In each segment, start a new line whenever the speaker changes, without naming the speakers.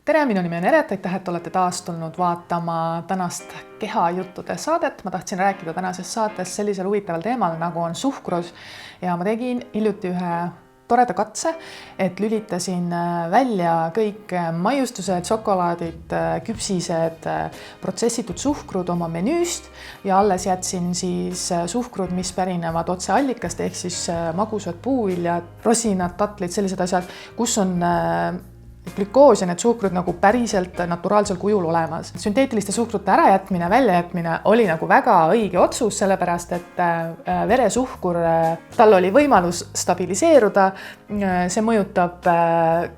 tere, minu nimi on Eret, aitäh, et olete taas tulnud vaatama tänast kehajuttude saadet. Ma tahtsin rääkida tänases saates sellisel huvitaval teemal, nagu on suhkrus. Ja ma tegin hiljuti ühe toreda katse, et lülitasin välja kõik maiustused, šokolaadid, küpsised, protsessitud suhkrud oma menüüst ja alles jätsin siis suhkrud, mis pärinevad otse allikast, ehk siis magusad puuviljad, rosinad, tatlid, sellised asjad, kus on glükoos ja need suhkrud nagu päriselt naturaalsel kujul olemas. Sünteetiliste suhkrute ärajätmine, väljajätmine oli nagu väga õige otsus, sellepärast et veresuhkur, tal oli võimalus stabiliseeruda. See mõjutab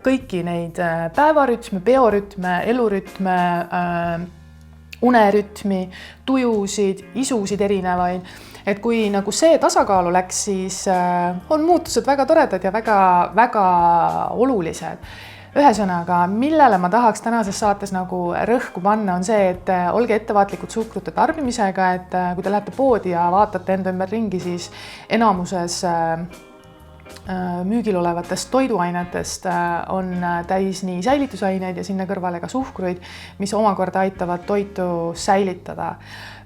kõiki neid päevarütme, biorütme, elurütme, unerütmi, tujusid, isusid erinevaid. Et kui nagu see tasakaalu läks, siis on muutused väga toredad ja väga olulised. Ühesõnaga, millele ma tahaks tänases saates nagu rõhku panna, on see, et olge ettevaatlikud suhkrute tarbimisega, et kui te lähete poodi ja vaatate enda ümber ringi, siis enamuses müügil olevatest toiduainetest on täis nii säilitusaineid ja sinna kõrvale ka suhkruid, mis omakorda aitavad toitu säilitada.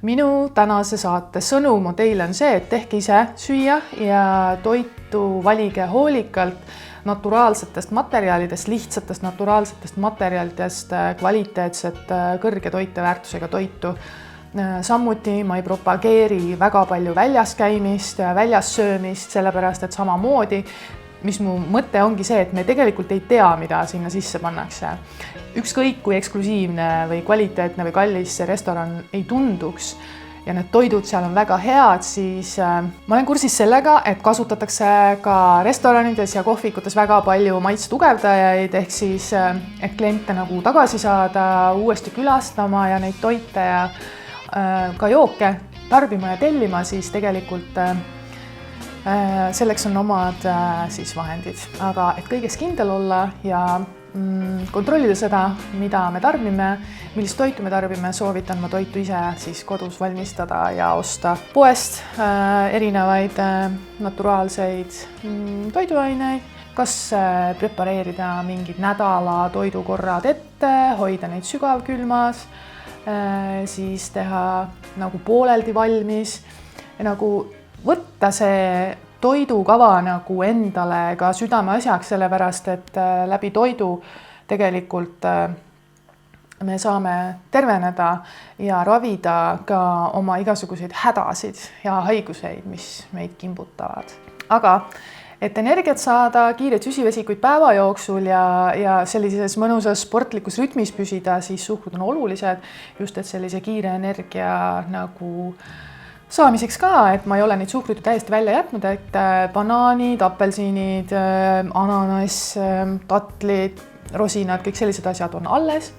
Minu tänase saate sõnum teile on see, et tehke ise süüa ja toitu valige hoolikalt naturaalsetest materjalidest, lihtsatest naturaalsetest materjalidest, kvaliteetset, kõrge toiteväärtusega toitu. Samuti ma ei propageeri väga palju väljas käimist, väljas söömist, sellepärast et samamoodi, mis mu mõte ongi see, et me tegelikult ei tea, mida sinna sisse pannakse. Ükskõik kui eksklusiivne või kvaliteetne või kallis see restoran ei tunduks, ja need toidud seal on väga head, siis ma olen kursis sellega, et kasutatakse ka restoranides ja kohvikutes väga palju maitsetugevdajaid, ehk siis, et kliente nagu tagasi saada, uuesti külastama ja neid toite ja ka jooke tarbima ja tellima, siis tegelikult selleks on omad siis vahendid. Aga et kõiges kindel olla ja kontrollida seda, mida me tarbime, millist toitu me tarbime, soovitan ma toitu ise siis kodus valmistada ja osta poest erinevaid naturaalseid toiduaineid, kas prepareerida mingid nädala toidukorrad ette, hoida neid sügavkülmas, siis teha nagu pooleldi valmis ja nagu võtta see toidukava nagu endale ka südameasjaks, sellepärast et läbi toidu tegelikult me saame terveneda ja ravida ka oma igasuguseid hädasid ja haiguseid, mis meid kimbutavad. Aga et energiat saada, kiireid süsivesikuid päeva jooksul ja sellises mõnusas sportlikus rütmis püsida, siis suhkrud on olulised, just et sellise kiire energia nagu saamiseks ka, et ma ei ole neid suhkruid täiesti välja jätnud, et banaanid, apelsinid, ananas, tatlid, rosinad, kõik sellised asjad on alles.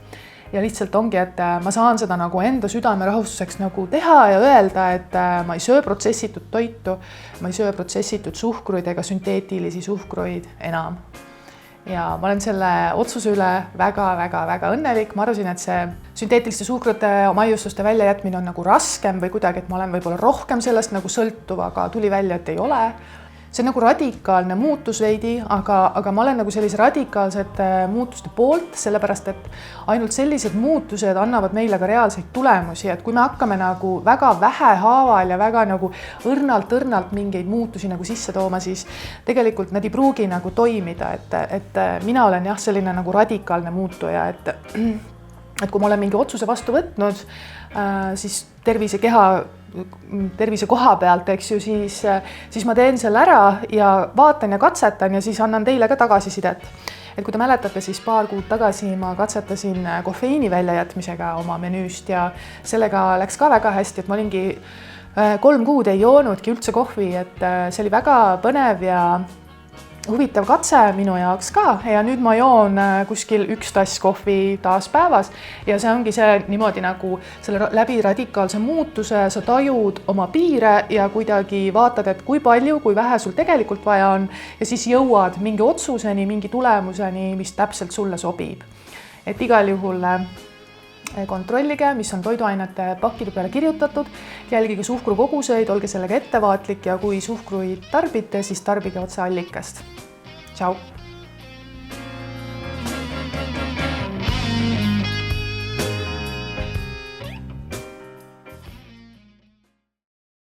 Ja lihtsalt ongi, et ma saan seda nagu enda südame rahustuseks nagu teha ja öelda, et ma ei söö protsessitud toitu, ma ei söö protsessitud suhkruid ega sünteetilisi suhkruid enam. Ja ma olen selle otsuse üle väga õnnelik. Ma arvasin, et see sünteetiliste suhkrute maiustuste väljajätmine on nagu raskem või kuidagi, et ma olen võib-olla rohkem sellest nagu sõltuv, aga tuli välja, et ei ole. See on nagu radikaalne muutus veidi, aga ma olen nagu sellise radikaalsete muutuste poolt, sellepärast et ainult sellised muutused annavad meile ka reaalseid tulemusi, et kui me hakkame nagu väga vähehaaval ja väga nagu õrnalt mingeid muutusi nagu sisse tooma, siis tegelikult nad ei pruugi nagu toimida, et mina olen jah selline nagu radikaalne muutuja, et kui ma olen mingi otsuse vastu võtnud, siis tervise koha pealt, eks ju, siis ma teen selle ära ja vaatan ja katsetan ja siis annan teile ka tagasisidet. Et kui te mäletate, siis paar kuud tagasi ma katsetasin kofeiini väljajätmisega oma menüüst ja sellega läks ka väga hästi, et ma olingi 3 kuud ei joonudki üldse kohvi, et see oli väga põnev ja huvitav katse minu jaoks ka ja nüüd ma joon kuskil 1 tass kohvi taas päevas ja see ongi see niimoodi nagu selle läbi radikaalse muutuse sa tajud oma piire ja kuidagi vaatad, et kui palju, kui vähe sul tegelikult vaja on ja siis jõuad mingi otsuseni, mingi tulemuseni, mis täpselt sulle sobib. Et igal juhul kontrollige, mis on toiduainete pakkide peale kirjutatud, jälgige suhkrukoguseid, olge sellega ettevaatlik ja kui suhkruid tarbite, siis tarbige otse allikast. Tšau!